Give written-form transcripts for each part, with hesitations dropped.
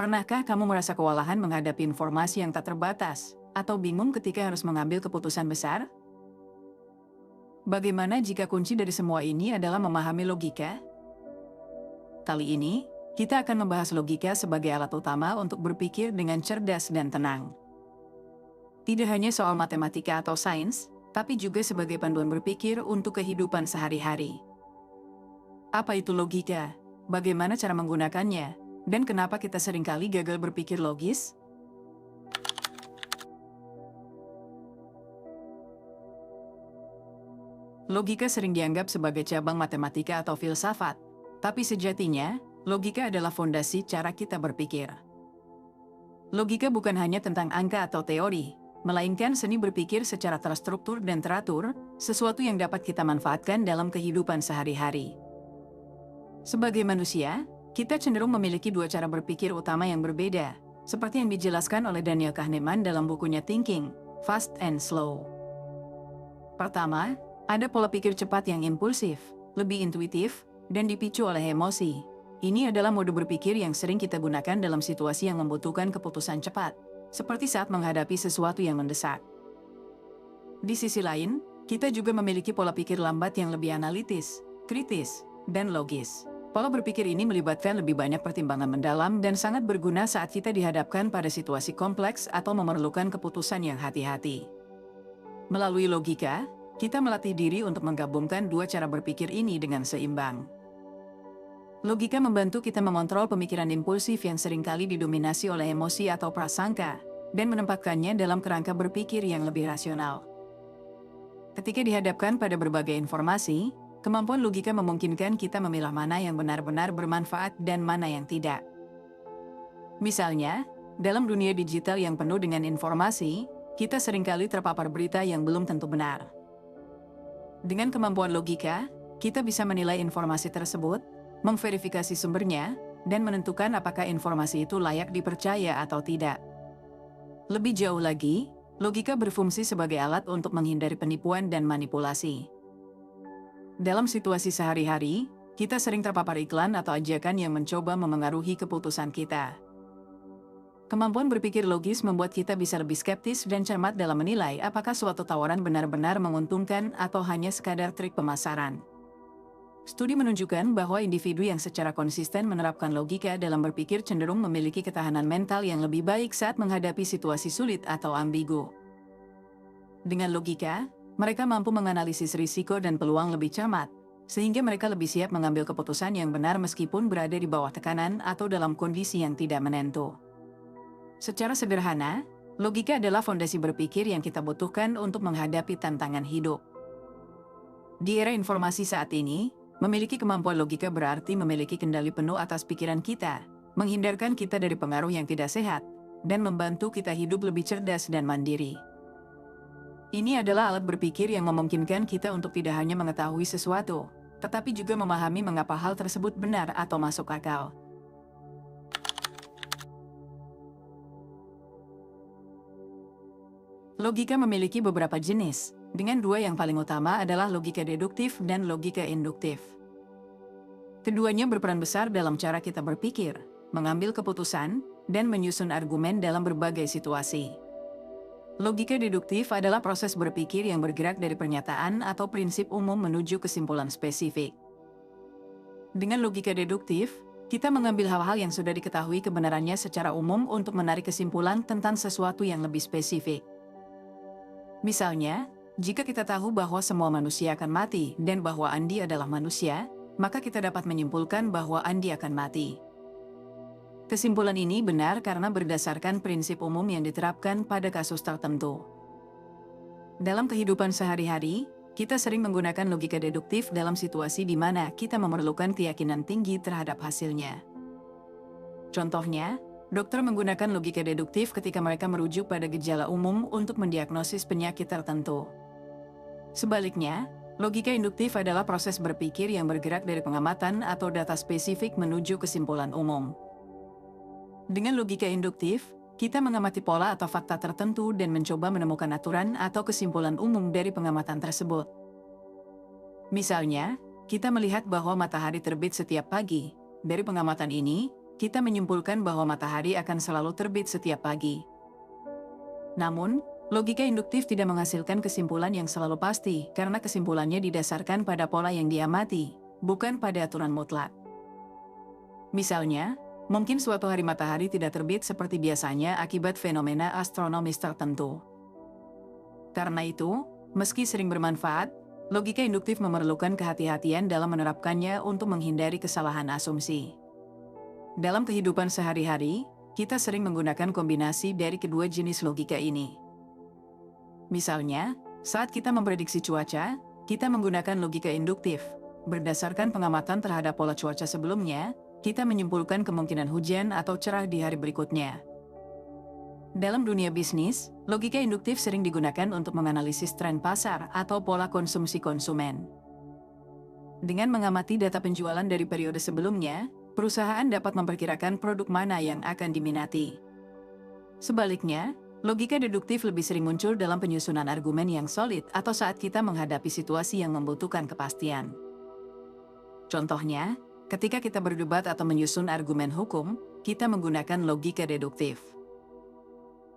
Pernahkah kamu merasa kewalahan menghadapi informasi yang tak terbatas, atau bingung ketika harus mengambil keputusan besar? Bagaimana jika kunci dari semua ini adalah memahami logika? Kali ini, kita akan membahas logika sebagai alat utama untuk berpikir dengan cerdas dan tenang. Tidak hanya soal matematika atau sains, tapi juga sebagai panduan berpikir untuk kehidupan sehari-hari. Apa itu logika? Bagaimana cara menggunakannya? Dan kenapa kita seringkali gagal berpikir logis? Logika sering dianggap sebagai cabang matematika atau filsafat, tapi sejatinya, logika adalah fondasi cara kita berpikir. Logika bukan hanya tentang angka atau teori, melainkan seni berpikir secara terstruktur dan teratur, sesuatu yang dapat kita manfaatkan dalam kehidupan sehari-hari. Sebagai manusia, kita cenderung memiliki dua cara berpikir utama yang berbeda, seperti yang dijelaskan oleh Daniel Kahneman dalam bukunya Thinking, Fast and Slow. Pertama, ada pola pikir cepat yang impulsif, lebih intuitif, dan dipicu oleh emosi. Ini adalah mode berpikir yang sering kita gunakan dalam situasi yang membutuhkan keputusan cepat, seperti saat menghadapi sesuatu yang mendesak. Di sisi lain, kita juga memiliki pola pikir lambat yang lebih analitis, kritis, dan logis. Pola berpikir ini melibatkan lebih banyak pertimbangan mendalam dan sangat berguna saat kita dihadapkan pada situasi kompleks atau memerlukan keputusan yang hati-hati. Melalui logika, kita melatih diri untuk menggabungkan dua cara berpikir ini dengan seimbang. Logika membantu kita mengontrol pemikiran impulsif yang seringkali didominasi oleh emosi atau prasangka, dan menempatkannya dalam kerangka berpikir yang lebih rasional. Ketika dihadapkan pada berbagai informasi, kemampuan logika memungkinkan kita memilah mana yang benar-benar bermanfaat dan mana yang tidak. Misalnya, dalam dunia digital yang penuh dengan informasi, kita seringkali terpapar berita yang belum tentu benar. Dengan kemampuan logika, kita bisa menilai informasi tersebut, memverifikasi sumbernya, dan menentukan apakah informasi itu layak dipercaya atau tidak. Lebih jauh lagi, logika berfungsi sebagai alat untuk menghindari penipuan dan manipulasi. Dalam situasi sehari-hari, kita sering terpapar iklan atau ajakan yang mencoba memengaruhi keputusan kita. Kemampuan berpikir logis membuat kita bisa lebih skeptis dan cermat dalam menilai apakah suatu tawaran benar-benar menguntungkan atau hanya sekadar trik pemasaran. Studi menunjukkan bahwa individu yang secara konsisten menerapkan logika dalam berpikir cenderung memiliki ketahanan mental yang lebih baik saat menghadapi situasi sulit atau ambigu. Dengan logika, mereka mampu menganalisis risiko dan peluang lebih cermat, sehingga mereka lebih siap mengambil keputusan yang benar meskipun berada di bawah tekanan atau dalam kondisi yang tidak menentu. Secara sederhana, logika adalah fondasi berpikir yang kita butuhkan untuk menghadapi tantangan hidup. Di era informasi saat ini, memiliki kemampuan logika berarti memiliki kendali penuh atas pikiran kita, menghindarkan kita dari pengaruh yang tidak sehat, dan membantu kita hidup lebih cerdas dan mandiri. Ini adalah alat berpikir yang memungkinkan kita untuk tidak hanya mengetahui sesuatu, tetapi juga memahami mengapa hal tersebut benar atau masuk akal. Logika memiliki beberapa jenis, dengan dua yang paling utama adalah logika deduktif dan logika induktif. Keduanya berperan besar dalam cara kita berpikir, mengambil keputusan, dan menyusun argumen dalam berbagai situasi. Logika deduktif adalah proses berpikir yang bergerak dari pernyataan atau prinsip umum menuju kesimpulan spesifik. Dengan logika deduktif, kita mengambil hal-hal yang sudah diketahui kebenarannya secara umum untuk menarik kesimpulan tentang sesuatu yang lebih spesifik. Misalnya, jika kita tahu bahwa semua manusia akan mati dan bahwa Andi adalah manusia, maka kita dapat menyimpulkan bahwa Andi akan mati. Kesimpulan ini benar karena berdasarkan prinsip umum yang diterapkan pada kasus tertentu. Dalam kehidupan sehari-hari, kita sering menggunakan logika deduktif dalam situasi di mana kita memerlukan keyakinan tinggi terhadap hasilnya. Contohnya, dokter menggunakan logika deduktif ketika mereka merujuk pada gejala umum untuk mendiagnosis penyakit tertentu. Sebaliknya, logika induktif adalah proses berpikir yang bergerak dari pengamatan atau data spesifik menuju kesimpulan umum. Dengan logika induktif, kita mengamati pola atau fakta tertentu dan mencoba menemukan aturan atau kesimpulan umum dari pengamatan tersebut. Misalnya, kita melihat bahwa matahari terbit setiap pagi. Dari pengamatan ini, kita menyimpulkan bahwa matahari akan selalu terbit setiap pagi. Namun, logika induktif tidak menghasilkan kesimpulan yang selalu pasti karena kesimpulannya didasarkan pada pola yang diamati, bukan pada aturan mutlak. Misalnya, mungkin suatu hari matahari tidak terbit seperti biasanya akibat fenomena astronomis tertentu. Karena itu, meski sering bermanfaat, logika induktif memerlukan kehati-hatian dalam menerapkannya untuk menghindari kesalahan asumsi. Dalam kehidupan sehari-hari, kita sering menggunakan kombinasi dari kedua jenis logika ini. Misalnya, saat kita memprediksi cuaca, kita menggunakan logika induktif. Berdasarkan pengamatan terhadap pola cuaca sebelumnya, kita menyimpulkan kemungkinan hujan atau cerah di hari berikutnya. Dalam dunia bisnis, logika induktif sering digunakan untuk menganalisis tren pasar atau pola konsumsi konsumen. Dengan mengamati data penjualan dari periode sebelumnya, perusahaan dapat memperkirakan produk mana yang akan diminati. Sebaliknya, logika deduktif lebih sering muncul dalam penyusunan argumen yang solid atau saat kita menghadapi situasi yang membutuhkan kepastian. Contohnya, ketika kita berdebat atau menyusun argumen hukum, kita menggunakan logika deduktif.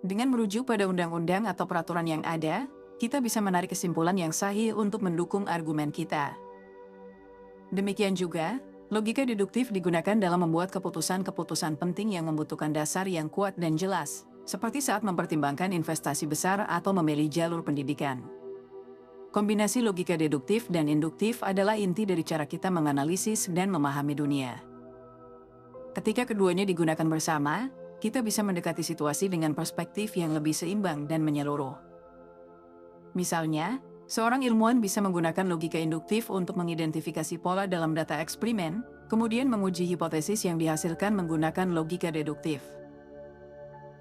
Dengan merujuk pada undang-undang atau peraturan yang ada, kita bisa menarik kesimpulan yang sahih untuk mendukung argumen kita. Demikian juga, logika deduktif digunakan dalam membuat keputusan-keputusan penting yang membutuhkan dasar yang kuat dan jelas, seperti saat mempertimbangkan investasi besar atau memilih jalur pendidikan. Kombinasi logika deduktif dan induktif adalah inti dari cara kita menganalisis dan memahami dunia. Ketika keduanya digunakan bersama, kita bisa mendekati situasi dengan perspektif yang lebih seimbang dan menyeluruh. Misalnya, seorang ilmuwan bisa menggunakan logika induktif untuk mengidentifikasi pola dalam data eksperimen, kemudian menguji hipotesis yang dihasilkan menggunakan logika deduktif.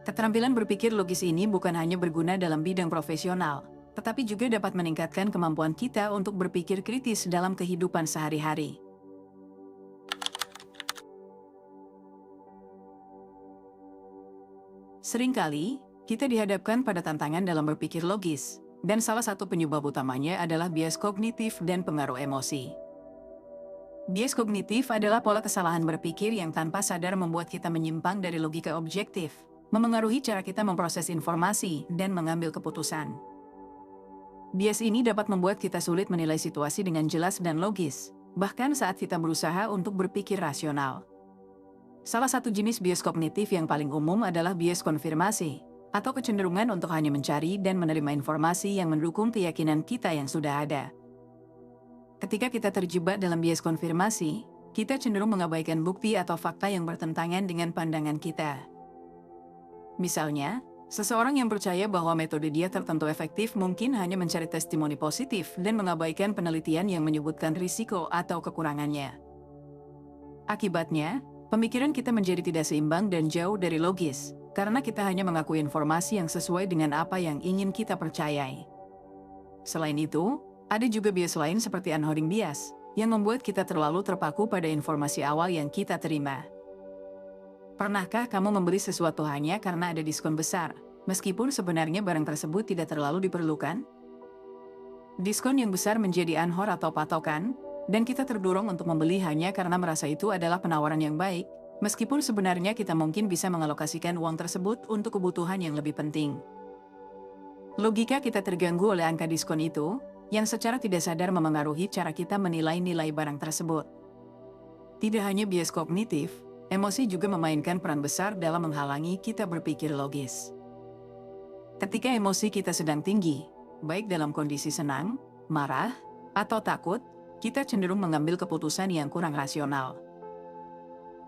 Keterampilan berpikir logis ini bukan hanya berguna dalam bidang profesional, tetapi juga dapat meningkatkan kemampuan kita untuk berpikir kritis dalam kehidupan sehari-hari. Seringkali, kita dihadapkan pada tantangan dalam berpikir logis, dan salah satu penyebab utamanya adalah bias kognitif dan pengaruh emosi. Bias kognitif adalah pola kesalahan berpikir yang tanpa sadar membuat kita menyimpang dari logika objektif, memengaruhi cara kita memproses informasi dan mengambil keputusan. Bias ini dapat membuat kita sulit menilai situasi dengan jelas dan logis, bahkan saat kita berusaha untuk berpikir rasional. Salah satu jenis bias kognitif yang paling umum adalah bias konfirmasi, atau kecenderungan untuk hanya mencari dan menerima informasi yang mendukung keyakinan kita yang sudah ada. Ketika kita terjebak dalam bias konfirmasi, kita cenderung mengabaikan bukti atau fakta yang bertentangan dengan pandangan kita. Misalnya, seseorang yang percaya bahwa metode diet tertentu efektif mungkin hanya mencari testimoni positif dan mengabaikan penelitian yang menyebutkan risiko atau kekurangannya. Akibatnya, pemikiran kita menjadi tidak seimbang dan jauh dari logis, karena kita hanya mengakui informasi yang sesuai dengan apa yang ingin kita percayai. Selain itu, ada juga bias lain seperti unhoarding bias, yang membuat kita terlalu terpaku pada informasi awal yang kita terima. Pernahkah kamu membeli sesuatu hanya karena ada diskon besar, meskipun sebenarnya barang tersebut tidak terlalu diperlukan? Diskon yang besar menjadi anhor atau patokan, dan kita terdorong untuk membeli hanya karena merasa itu adalah penawaran yang baik, meskipun sebenarnya kita mungkin bisa mengalokasikan uang tersebut untuk kebutuhan yang lebih penting. Logika kita terganggu oleh angka diskon itu, yang secara tidak sadar memengaruhi cara kita menilai nilai barang tersebut. Tidak hanya bias kognitif, emosi juga memainkan peran besar dalam menghalangi kita berpikir logis. Ketika emosi kita sedang tinggi, baik dalam kondisi senang, marah, atau takut, kita cenderung mengambil keputusan yang kurang rasional.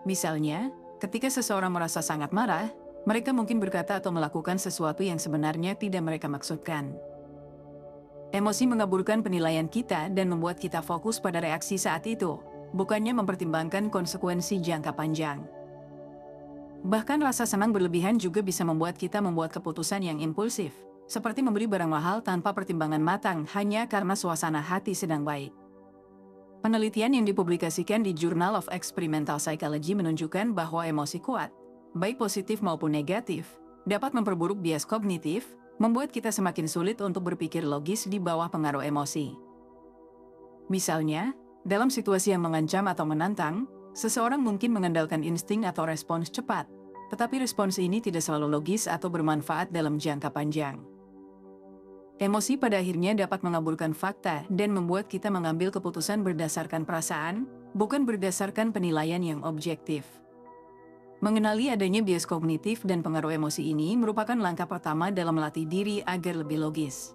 Misalnya, ketika seseorang merasa sangat marah, mereka mungkin berkata atau melakukan sesuatu yang sebenarnya tidak mereka maksudkan. Emosi mengaburkan penilaian kita dan membuat kita fokus pada reaksi saat itu, bukannya mempertimbangkan konsekuensi jangka panjang. Bahkan rasa senang berlebihan juga bisa membuat kita membuat keputusan yang impulsif, seperti membeli barang mahal tanpa pertimbangan matang hanya karena suasana hati sedang baik. Penelitian yang dipublikasikan di Journal of Experimental Psychology menunjukkan bahwa emosi kuat, baik positif maupun negatif, dapat memperburuk bias kognitif, membuat kita semakin sulit untuk berpikir logis di bawah pengaruh emosi. Misalnya, dalam situasi yang mengancam atau menantang, Seseorang mungkin mengandalkan insting atau respons cepat, tetapi respons ini tidak selalu logis atau bermanfaat dalam jangka panjang. Emosi pada akhirnya dapat mengabulkan fakta dan membuat kita mengambil keputusan berdasarkan perasaan, bukan berdasarkan penilaian yang objektif. Mengenali adanya bias kognitif dan pengaruh emosi ini merupakan langkah pertama dalam melatih diri agar lebih logis.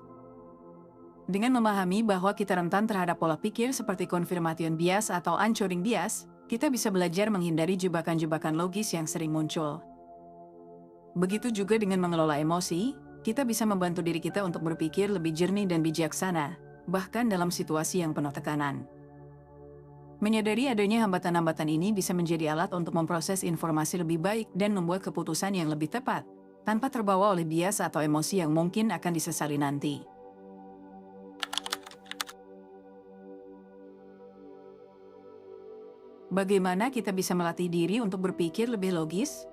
Dengan memahami bahwa kita rentan terhadap pola pikir seperti confirmation bias atau anchoring bias, kita bisa belajar menghindari jebakan-jebakan logis yang sering muncul. Begitu juga dengan mengelola emosi, kita bisa membantu diri kita untuk berpikir lebih jernih dan bijaksana, bahkan dalam situasi yang penuh tekanan. Menyadari adanya hambatan-hambatan ini bisa menjadi alat untuk memproses informasi lebih baik dan membuat keputusan yang lebih tepat, tanpa terbawa oleh bias atau emosi yang mungkin akan disesali nanti. Bagaimana kita bisa melatih diri untuk berpikir lebih logis?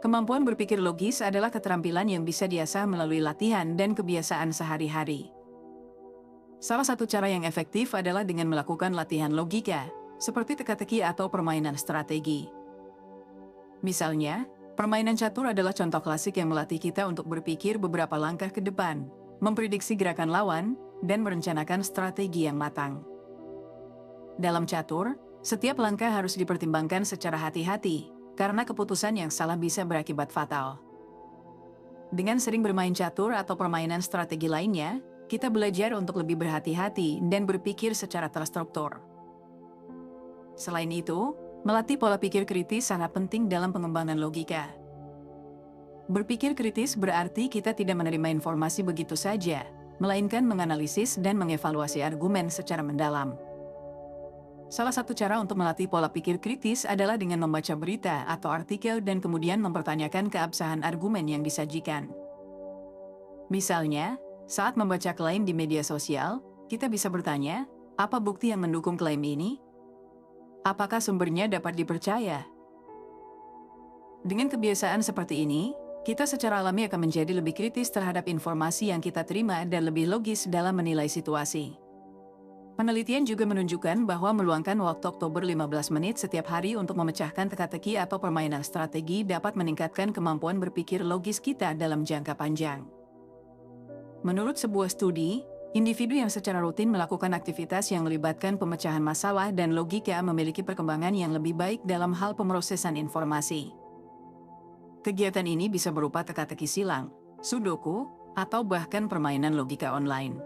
Kemampuan berpikir logis adalah keterampilan yang bisa diasah melalui latihan dan kebiasaan sehari-hari. Salah satu cara yang efektif adalah dengan melakukan latihan logika, seperti teka-teki atau permainan strategi. Misalnya, permainan catur adalah contoh klasik yang melatih kita untuk berpikir beberapa langkah ke depan, memprediksi gerakan lawan, dan merencanakan strategi yang matang. Dalam catur, setiap langkah harus dipertimbangkan secara hati-hati, karena keputusan yang salah bisa berakibat fatal. Dengan sering bermain catur atau permainan strategi lainnya, kita belajar untuk lebih berhati-hati dan berpikir secara terstruktur. Selain itu, melatih pola pikir kritis sangat penting dalam pengembangan logika. Berpikir kritis berarti kita tidak menerima informasi begitu saja, melainkan menganalisis dan mengevaluasi argumen secara mendalam. Salah satu cara untuk melatih pola pikir kritis adalah dengan membaca berita atau artikel dan kemudian mempertanyakan keabsahan argumen yang disajikan. Misalnya, saat membaca klaim di media sosial, kita bisa bertanya, apa bukti yang mendukung klaim ini? Apakah sumbernya dapat dipercaya? Dengan kebiasaan seperti ini, kita secara alami akan menjadi lebih kritis terhadap informasi yang kita terima dan lebih logis dalam menilai situasi. Penelitian juga menunjukkan bahwa meluangkan waktu Oktober 15 menit setiap hari untuk memecahkan teka-teki atau permainan strategi dapat meningkatkan kemampuan berpikir logis kita dalam jangka panjang. Menurut sebuah studi, individu yang secara rutin melakukan aktivitas yang melibatkan pemecahan masalah dan logika memiliki perkembangan yang lebih baik dalam hal pemrosesan informasi. Kegiatan ini bisa berupa teka-teki silang, sudoku, atau bahkan permainan logika online.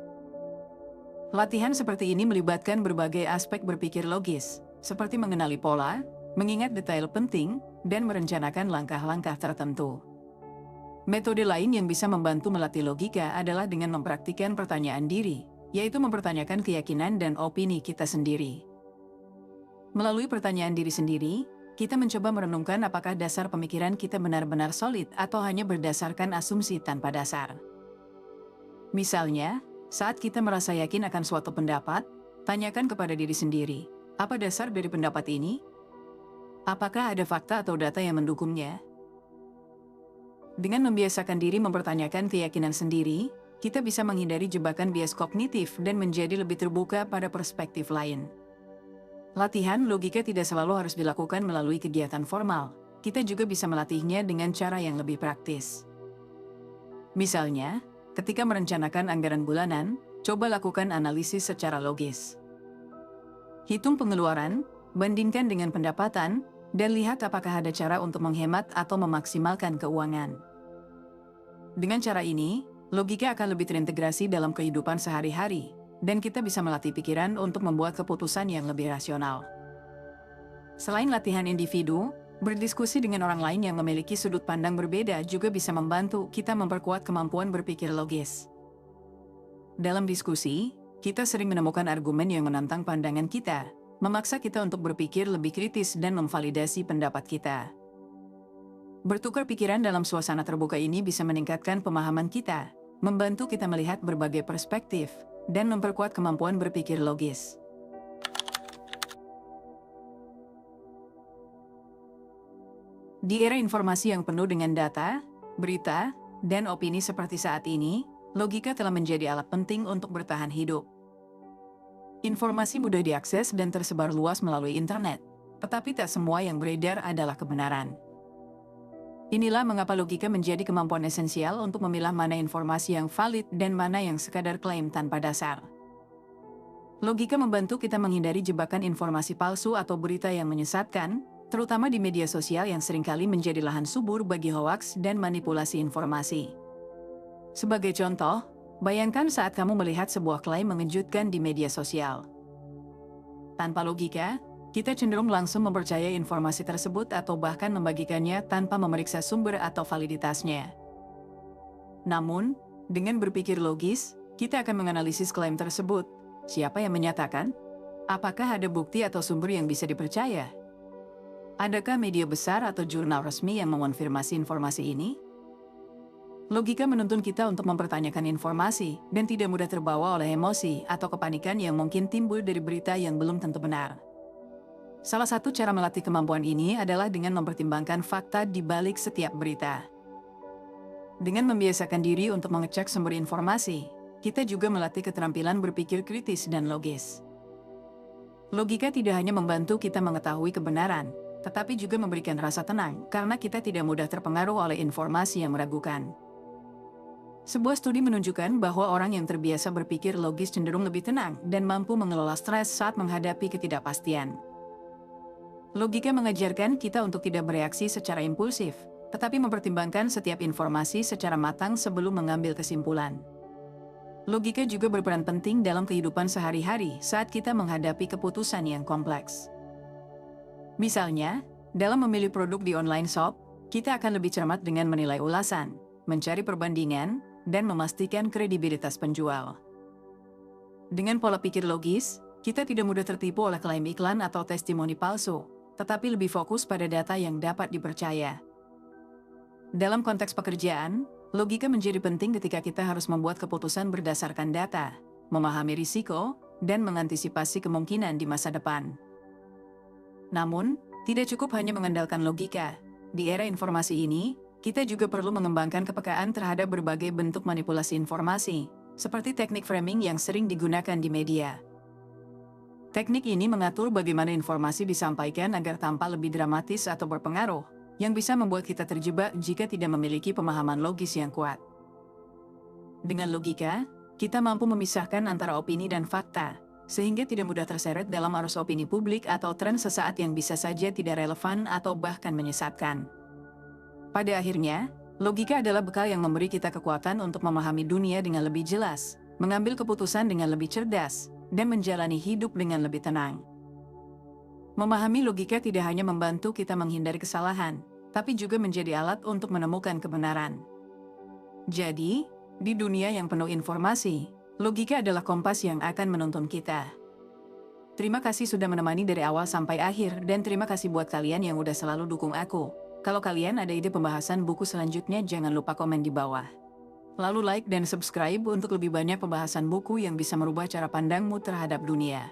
Latihan seperti ini melibatkan berbagai aspek berpikir logis, seperti mengenali pola, mengingat detail penting, dan merencanakan langkah-langkah tertentu. Metode lain yang bisa membantu melatih logika adalah dengan mempraktikkan pertanyaan diri, yaitu mempertanyakan keyakinan dan opini kita sendiri. Melalui pertanyaan diri sendiri, kita mencoba merenungkan apakah dasar pemikiran kita benar-benar solid atau hanya berdasarkan asumsi tanpa dasar. Misalnya, saat kita merasa yakin akan suatu pendapat, tanyakan kepada diri sendiri, apa dasar dari pendapat ini? Apakah ada fakta atau data yang mendukungnya? Dengan membiasakan diri mempertanyakan keyakinan sendiri, kita bisa menghindari jebakan bias kognitif dan menjadi lebih terbuka pada perspektif lain. Latihan logika tidak selalu harus dilakukan melalui kegiatan formal. Kita juga bisa melatihnya dengan cara yang lebih praktis. Misalnya, ketika merencanakan anggaran bulanan, coba lakukan analisis secara logis. Hitung pengeluaran, bandingkan dengan pendapatan, dan lihat apakah ada cara untuk menghemat atau memaksimalkan keuangan. Dengan cara ini, logika akan lebih terintegrasi dalam kehidupan sehari-hari, dan kita bisa melatih pikiran untuk membuat keputusan yang lebih rasional. Selain latihan individu, berdiskusi dengan orang lain yang memiliki sudut pandang berbeda juga bisa membantu kita memperkuat kemampuan berpikir logis. Dalam diskusi, kita sering menemukan argumen yang menantang pandangan kita, memaksa kita untuk berpikir lebih kritis dan memvalidasi pendapat kita. Bertukar pikiran dalam suasana terbuka ini bisa meningkatkan pemahaman kita, membantu kita melihat berbagai perspektif, dan memperkuat kemampuan berpikir logis. Di era informasi yang penuh dengan data, berita, dan opini seperti saat ini, logika telah menjadi alat penting untuk bertahan hidup. Informasi mudah diakses dan tersebar luas melalui internet, Tetapi tak semua yang beredar adalah kebenaran. Inilah mengapa logika menjadi kemampuan esensial untuk memilah mana informasi yang valid dan mana yang sekadar klaim tanpa dasar. Logika membantu kita menghindari jebakan informasi palsu atau berita yang menyesatkan, terutama di media sosial yang seringkali menjadi lahan subur bagi hoaks dan manipulasi informasi. Sebagai contoh, bayangkan saat kamu melihat sebuah klaim mengejutkan di media sosial. Tanpa logika, kita cenderung langsung mempercayai informasi tersebut atau bahkan membagikannya tanpa memeriksa sumber atau validitasnya. Namun, dengan berpikir logis, kita akan menganalisis klaim tersebut. Siapa yang menyatakan? Apakah ada bukti atau sumber yang bisa dipercaya? Adakah media besar atau jurnal resmi yang mengonfirmasi informasi ini? Logika menuntun kita untuk mempertanyakan informasi dan tidak mudah terbawa oleh emosi atau kepanikan yang mungkin timbul dari berita yang belum tentu benar. Salah satu cara melatih kemampuan ini adalah dengan mempertimbangkan fakta di balik setiap berita. Dengan membiasakan diri untuk mengecek sumber informasi, kita juga melatih keterampilan berpikir kritis dan logis. Logika tidak hanya membantu kita mengetahui kebenaran, tetapi juga memberikan rasa tenang karena kita tidak mudah terpengaruh oleh informasi yang meragukan. Sebuah studi menunjukkan bahwa orang yang terbiasa berpikir logis cenderung lebih tenang dan mampu mengelola stres saat menghadapi ketidakpastian. Logika mengajarkan kita untuk tidak bereaksi secara impulsif, tetapi mempertimbangkan setiap informasi secara matang sebelum mengambil kesimpulan. Logika juga berperan penting dalam kehidupan sehari-hari saat kita menghadapi keputusan yang kompleks. Misalnya, dalam memilih produk di online shop, kita akan lebih cermat dengan menilai ulasan, mencari perbandingan, dan memastikan kredibilitas penjual. Dengan pola pikir logis, kita tidak mudah tertipu oleh klaim iklan atau testimoni palsu, tetapi lebih fokus pada data yang dapat dipercaya. Dalam konteks pekerjaan, logika menjadi penting ketika kita harus membuat keputusan berdasarkan data, memahami risiko, dan mengantisipasi kemungkinan di masa depan. Namun, tidak cukup hanya mengandalkan logika. Di era informasi ini, kita juga perlu mengembangkan kepekaan terhadap berbagai bentuk manipulasi informasi, seperti teknik framing yang sering digunakan di media. Teknik ini mengatur bagaimana informasi disampaikan agar tampak lebih dramatis atau berpengaruh, yang bisa membuat kita terjebak jika tidak memiliki pemahaman logis yang kuat. Dengan logika, kita mampu memisahkan antara opini dan fakta, sehingga tidak mudah terseret dalam arus opini publik atau tren sesaat yang bisa saja tidak relevan atau bahkan menyesatkan. Pada akhirnya, logika adalah bekal yang memberi kita kekuatan untuk memahami dunia dengan lebih jelas, mengambil keputusan dengan lebih cerdas, dan menjalani hidup dengan lebih tenang. Memahami logika tidak hanya membantu kita menghindari kesalahan, tapi juga menjadi alat untuk menemukan kebenaran. Jadi, di dunia yang penuh informasi, logika adalah kompas yang akan menuntun kita. Terima kasih sudah menemani dari awal sampai akhir, dan terima kasih buat kalian yang udah selalu dukung aku. Kalau kalian ada ide pembahasan buku selanjutnya, jangan lupa komen di bawah. Lalu like dan subscribe untuk lebih banyak pembahasan buku yang bisa merubah cara pandangmu terhadap dunia.